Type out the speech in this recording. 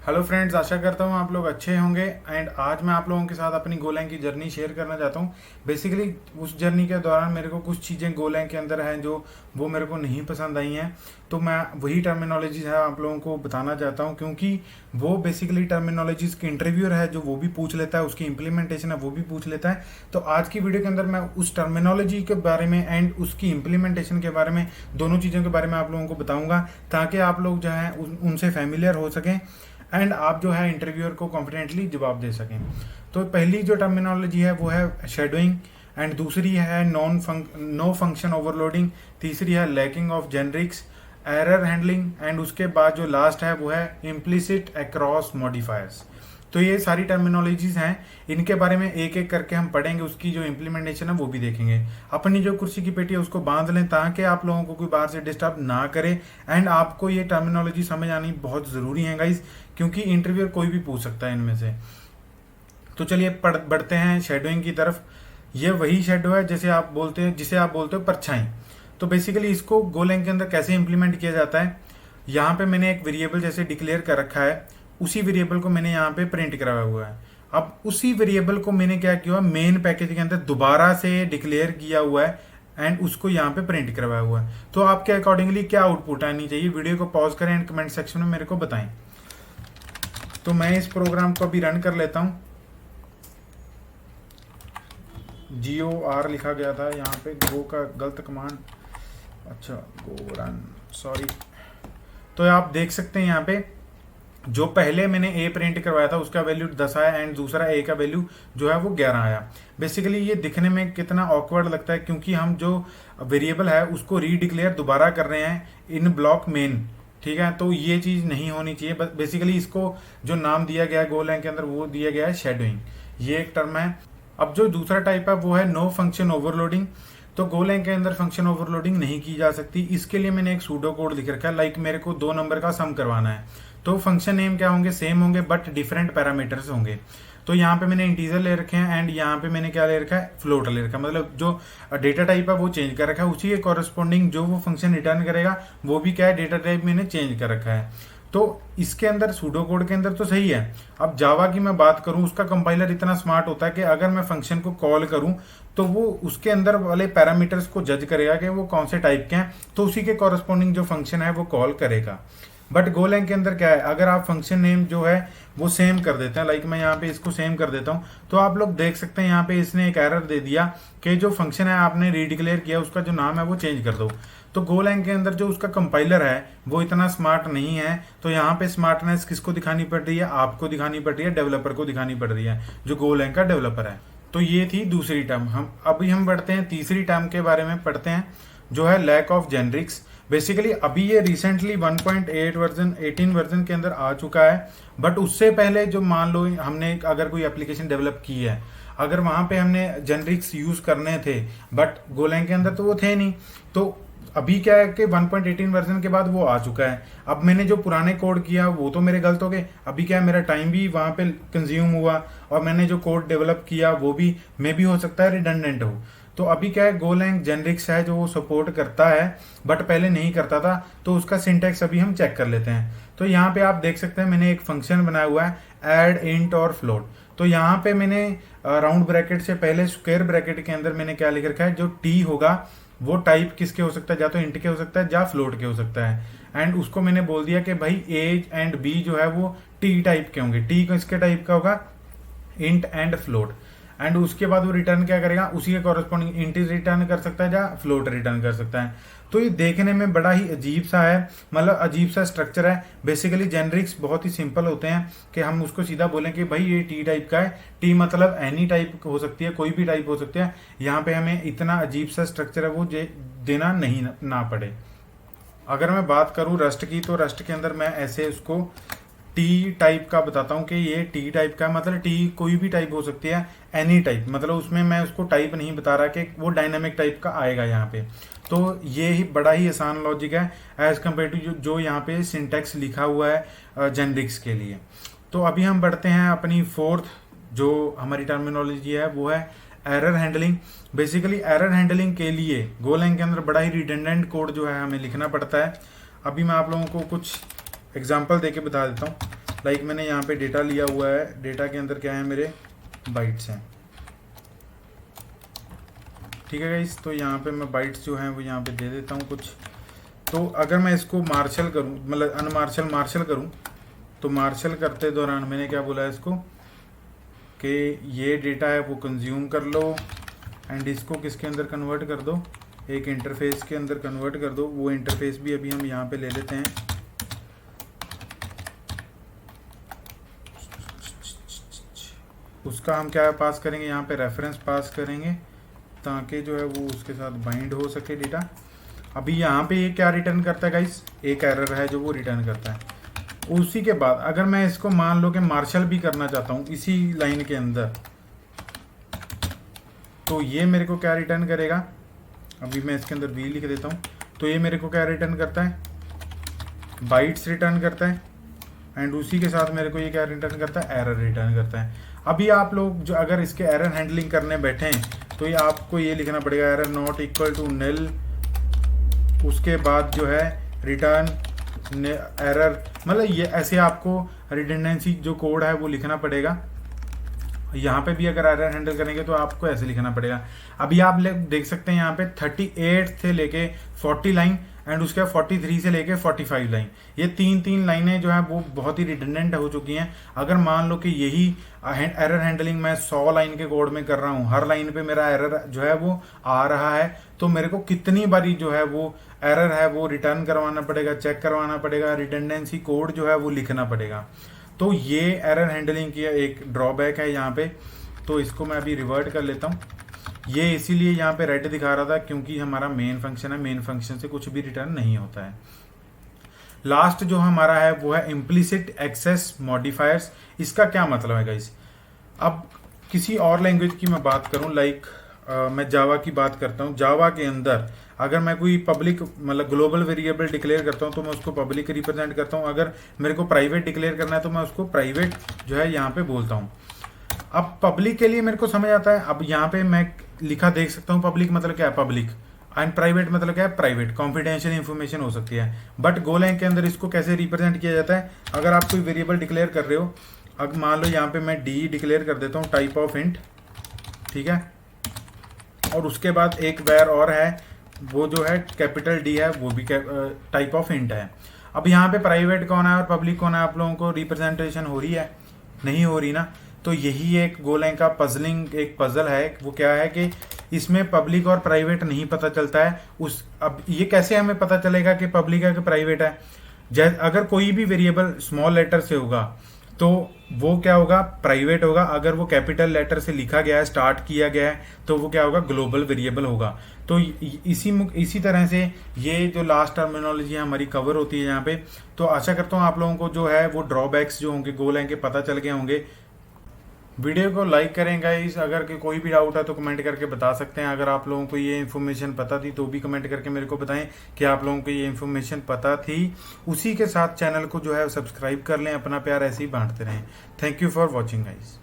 Hello friends, आशा करता हूँ आप लोग अच्छे होंगे। एंड आज मैं आप लोगों के साथ अपनी गोलैंग की जर्नी शेयर करना चाहता हूँ। बेसिकली उस जर्नी के दौरान मेरे को कुछ चीज़ें गोलैंग के अंदर हैं जो वो मेरे को नहीं पसंद आई हैं, तो मैं वही टर्मिनोलॉजीज है आप लोगों को बताना चाहता हूँ, क्योंकि वो बेसिकली टर्मिनोलॉजीज के इंटरव्यूअर है जो वो भी पूछ लेता है, उसकी इम्प्लीमेंटेशन है वो भी पूछ लेता है। तो आज की वीडियो के अंदर मैं उस टर्मिनोलॉजी के बारे में एंड उसकी इम्प्लीमेंटेशन के बारे में, दोनों चीज़ों के बारे में आप लोगों को बताऊंगा, ताकि आप लोग जो है उनसे फेमिलियर हो सकें एंड आप जो है इंटरव्यूअर को कॉन्फिडेंटली जवाब दे सकें। तो पहली जो टर्मिनोलॉजी है वो है शेडोइंग, एंड दूसरी है नो फंक्शन ओवरलोडिंग, तीसरी है lacking of generics, error handling, and उसके बाद जो लास्ट है वो है इम्प्लिसिट अक्रॉस मॉडिफायर्स। तो ये सारी टर्मिनोलॉजीज हैं, इनके बारे में एक एक करके हम पढ़ेंगे, उसकी जो इम्प्लीमेंटेशन है वो भी देखेंगे। अपनी जो कुर्सी की पेटी है उसको बांध लें ताकि आप लोगों को कोई बाहर से डिस्टर्ब ना करे। एंड आपको ये टर्मिनोलॉजी समझ आनी बहुत ज़रूरी है गाइस, क्योंकि इंटरव्यूअर कोई भी पूछ सकता है इनमें से। तो चलिए बढ़ते हैं शेडोइंग की तरफ। ये वही शेडो है जिसे आप बोलते हो परछाई। तो बेसिकली इसको गोलैंग के अंदर कैसे इंप्लीमेंट किया जाता है, यहाँ पे मैंने एक वेरिएबल जैसे डिक्लेयर कर रखा है, उसी वेरिएबल को मैंने यहाँ पे प्रिंट कराया हुआ है। अब उसी वेरिएबल को मैंने क्या किया, मेन पैकेज के अंदर दोबारा से डिक्लेयर किया हुआ है एंड उसको यहाँ पे प्रिंट करवाया हुआ है। तो आपके अकॉर्डिंगली क्या आउटपुट आनी चाहिए, वीडियो को पॉज करें एंड कमेंट सेक्शन में मेरे को बताएं। तो मैं इस प्रोग्राम को अभी रन कर लेता हूँ। GOR लिखा गया था यहाँ पे, गो का गलत कमांड, अच्छा गो रन, सॉरी। तो आप देख सकते हैं यहाँ पे जो पहले मैंने A प्रिंट करवाया था उसका वैल्यू 10 आया एंड दूसरा A का वैल्यू जो है वो 11 आया। बेसिकली ये दिखने में कितना ऑकवर्ड लगता है, क्योंकि हम जो वेरिएबल है उसको रीडिक्लेयर दोबारा कर रहे हैं इन ब्लॉक मेन, ठीक है। तो ये चीज़ नहीं होनी चाहिए। बेसिकली इसको जो नाम दिया गया है गोलैंग के अंदर वो दिया गया है शेडोइंग, ये एक टर्म है। अब जो दूसरा टाइप है वो है नो फंक्शन ओवरलोडिंग। तो गोलैंग के अंदर फंक्शन ओवरलोडिंग नहीं की जा सकती। इसके लिए मैंने एक सूडो कोड लिख रखा है, लाइक मेरे को 2 नंबर का सम करवाना है, तो फंक्शन नेम क्या होंगे, सेम होंगे बट डिफरेंट पैरामीटर्स होंगे। तो यहाँ पे मैंने इंटीजर ले रखे हैं एंड यहाँ पे मैंने क्या ले रखा है, फ्लोट ले रखा है। मतलब जो डेटा टाइप है वो चेंज कर रखा है, उसी के कॉरेस्पॉन्डिंग जो वो फंक्शन रिटर्न करेगा वो भी क्या है, डेटा टाइप मैंने चेंज कर रखा है। तो इसके अंदर सूडो कोड के अंदर तो सही है। अब जावा की मैं बात करूं, उसका कंपाइलर इतना स्मार्ट होता है कि अगर मैं फंक्शन को कॉल करूं तो वो उसके अंदर वाले पैरामीटर्स को जज करेगा कि वो कौन से टाइप के हैं, तो उसी के कॉरेस्पॉन्डिंग जो फंक्शन है वो कॉल करेगा। बट गोलैंग के अंदर क्या है, अगर आप फंक्शन नेम जो है वो सेम कर देते हैं, लाइक मैं यहाँ पे इसको सेम कर देता हूँ, तो आप लोग देख सकते हैं यहाँ पे इसने एक एरर दे दिया कि जो फंक्शन है आपने रीडिक्लेयर किया उसका जो नाम है वो चेंज कर दो। तो गोलैंग के अंदर जो उसका कंपाइलर है वो इतना स्मार्ट नहीं है, तो यहाँ पे स्मार्टनेस किसको दिखानी पड़ रही है, आपको दिखानी पड़ रही है, डेवलपर को दिखानी पड़ रही है, जो गोलैंग का डेवलपर है। तो ये थी दूसरी टर्म। हम बढ़ते हैं तीसरी टर्म के बारे में पढ़ते हैं, जो है लैक ऑफ जेनरिक्स। बेसिकली अभी ये रिसेंटली 1.8 वर्जन 18 वर्जन के अंदर आ चुका है, बट उससे पहले जो मान लो हमने अगर कोई एप्लीकेशन डेवलप की है, अगर वहां पे हमने जेनरिक्स यूज करने थे बट गोलैंग के अंदर तो वो थे नहीं, तो अभी क्या है कि 1.18 वर्जन के बाद वो आ चुका है। अब मैंने जो पुराने कोड किया वो तो मेरे गलत हो गए, अभी क्या है मेरा टाइम भी वहां पे कंज्यूम हुआ और मैंने जो कोड डेवलप किया वो भी मे भी हो सकता है रिडंडेंट हो। तो अभी क्या है, गोलैंग जेनरिक्स है जो वो सपोर्ट करता है बट पहले नहीं करता था, तो उसका सिंटैक्स अभी हम चेक कर लेते हैं। तो यहाँ पे आप देख सकते हैं मैंने एक फंक्शन बनाया हुआ है ऐड इंट और फ्लोट। तो यहाँ पे मैंने राउंड ब्रैकेट से पहले स्क्वायर ब्रैकेट के अंदर मैंने क्या लिख रखा है, जो टी होगा वो टाइप किसके हो सकता है, या तो इंट के हो सकता है या फ्लोट के हो सकता है। एंड उसको मैंने बोल दिया कि भाई ए एंड बी जो है वो टी टाइप के होंगे, टी किसके टाइप का होगा, इंट एंड फ्लोट। एंड उसके बाद वो रिटर्न क्या करेगा, उसी के कॉरेस्पॉन्डिंग इंट रिटर्न कर सकता है या फ्लोट रिटर्न कर सकता है। तो ये देखने में बड़ा ही अजीब सा है, मतलब अजीब सा स्ट्रक्चर है। बेसिकली जेनरिक्स बहुत ही सिंपल होते हैं कि हम उसको सीधा बोलें कि भाई ये टी टाइप का है, टी मतलब एनी टाइप हो सकती है, कोई भी टाइप हो सकती है। यहाँ पे हमें इतना अजीब सा स्ट्रक्चर है वो देना नहीं ना पड़े। अगर मैं बात करूँ रस्ट की, तो रस्ट के अंदर मैं ऐसे उसको टी टाइप का बताता हूँ कि ये टी टाइप का, मतलब टी कोई भी टाइप हो सकती है, एनी टाइप, मतलब उसमें मैं उसको टाइप नहीं बता रहा कि वो डायनामिक टाइप का आएगा यहाँ पे। तो ये ही बड़ा ही आसान लॉजिक है एज कम्पेयर टू जो यहाँ पे सिंटैक्स लिखा हुआ है जेनरिक्स के लिए। तो अभी हम बढ़ते हैं अपनी फोर्थ जो हमारी टर्मिनोलॉजी है वो है error handling. Basically error handling के लिए गोलैंग के अंदर बड़ा ही रिडंडेंट कोड जो है हमें लिखना पड़ता है। अभी मैं आप लोगों को कुछ एग्जाम्पल देके बता देता हूँ। लाइक मैंने यहाँ पे डेटा लिया हुआ है, डेटा के अंदर क्या है, मेरे बाइट्स हैं, ठीक है गाइस। तो यहाँ पे मैं बाइट्स जो हैं वो यहाँ पे दे देता हूँ कुछ। तो अगर मैं इसको मार्शल करूँ, मतलब मार्शल करूँ, तो मार्शल करते दौरान मैंने क्या बोला है इसको कि ये डेटा है वो कंज्यूम कर लो एंड इसको किसके अंदर कन्वर्ट कर दो, एक इंटरफेस के अंदर कन्वर्ट कर दो। वो इंटरफेस भी अभी हम यहाँ पे ले लेते हैं। उसका हम क्या पास करेंगे, यहाँ पे रेफरेंस पास करेंगे ताकि जो है वो उसके साथ बाइंड हो सके डेटा। अभी यहाँ पे ये क्या रिटर्न करता है गाइस, एक एरर है जो वो रिटर्न करता है। उसी के बाद अगर मैं इसको मान लो कि मार्शल भी करना चाहता हूँ इसी लाइन के अंदर, तो ये मेरे को क्या रिटर्न करेगा, अभी मैं इसके अंदर वी लिख देता हूँ। तो ये मेरे को क्या रिटर्न करता है, बाइट्स रिटर्न करता है एंड उसी के साथ मेरे को ये क्या रिटर्न करता है, एरर रिटर्न करता है। अभी आप लोग जो अगर इसके एरर हैंडलिंग करने बैठे हैं तो ये आपको ये लिखना पड़ेगा एरर नॉट इक्वल टू निल, उसके बाद जो है रिटर्न एरर, मतलब ये ऐसे आपको रिडंडेंसी जो कोड है वो लिखना पड़ेगा। यहाँ पे भी अगर एरर हैंडल करेंगे तो आपको ऐसे लिखना पड़ेगा। अभी आप देख सकते हैं यहाँ पे 38 से लेके 40 लाइन एंड उसके बाद 43 से लेके 45 लाइन, ये तीन लाइनें जो है वो बहुत ही रिडंडेंट हो चुकी हैं। अगर मान लो कि यही एरर हैंडलिंग मैं 100 लाइन के कोड में कर रहा हूँ, हर लाइन पे मेरा एरर जो है वो आ रहा है, तो मेरे को कितनी बारी जो है वो एरर है वो रिटर्न करवाना पड़ेगा, चेक करवाना पड़ेगा, रिडंडेंसी कोड जो है वो लिखना पड़ेगा। तो ये एरर हैंडलिंग की एक ड्रॉबैक है यहाँ पे। तो इसको मैं अभी रिवर्ट कर लेता हूँ। ये इसीलिए यहाँ पे रेड दिखा रहा था क्योंकि हमारा मेन फंक्शन है, मेन फंक्शन से कुछ भी रिटर्न नहीं होता है। लास्ट जो हमारा है वो है इम्प्लिसिट एक्सेस मॉडिफायर्स। इसका क्या मतलब है गाइस, अब किसी और लैंग्वेज की मैं बात करूं, लाइक मैं जावा की बात करता हूं। जावा के अंदर अगर मैं कोई पब्लिक मतलब ग्लोबल वेरिएबल डिक्लेयर करता हूं तो मैं उसको पब्लिक रिप्रेजेंट करता हूं। अगर मेरे को प्राइवेट डिक्लेयर करना है तो मैं उसको प्राइवेट जो है यहाँ पे बोलता हूँ। अब पब्लिक के लिए मेरे को समझ आता है, अब यहाँ पे मैं लिखा देख सकता हूँ पब्लिक मतलब क्या है, पब्लिक, एंड प्राइवेट मतलब क्या है, प्राइवेट, कॉन्फिडेंशियल इंफॉर्मेशन हो सकती है। बट गोलैंग के अंदर इसको कैसे रिप्रेजेंट किया जाता है, अगर आप कोई वेरिएबल डिक्लेयर कर रहे हो, अब मान लो यहाँ पे मैं डी डिक्लेयर कर देता हूँ टाइप ऑफ इंट, ठीक है, और उसके बाद एक वेर और है वो जो है कैपिटल डी है, वो भी टाइप ऑफ इंट है। अब यहाँ पे प्राइवेट कौन है और पब्लिक कौन है, आप लोगों को रिप्रेजेंटेशन हो रही है, नहीं हो रही ना। तो यही एक गोलैंग का पजलिंग एक पजल है, वो क्या है कि इसमें पब्लिक और प्राइवेट नहीं पता चलता है। अब ये कैसे हमें पता चलेगा कि पब्लिक है कि प्राइवेट है, अगर कोई भी वेरिएबल स्मॉल लेटर से होगा तो वो क्या होगा, प्राइवेट होगा। अगर वो कैपिटल लेटर से लिखा गया है, स्टार्ट किया गया है, तो वो क्या होगा, ग्लोबल वेरिएबल होगा। तो इसी तरह से ये जो लास्ट टर्मिनोलॉजी हमारी कवर होती है यहाँ पे। तो आशा करता हूँ आप लोगों को जो है वो ड्रॉबैक्स जो होंगे गोलैंग के पता चल गए होंगे। वीडियो को लाइक करें गाइस, अगर कोई भी डाउट है तो कमेंट करके बता सकते हैं। अगर आप लोगों को ये इन्फॉर्मेशन पता थी तो भी कमेंट करके मेरे को बताएं कि आप लोगों को ये इन्फॉर्मेशन पता थी। उसी के साथ चैनल को जो है सब्सक्राइब कर लें, अपना प्यार ऐसे ही बांटते रहें। Thank you for watching guys.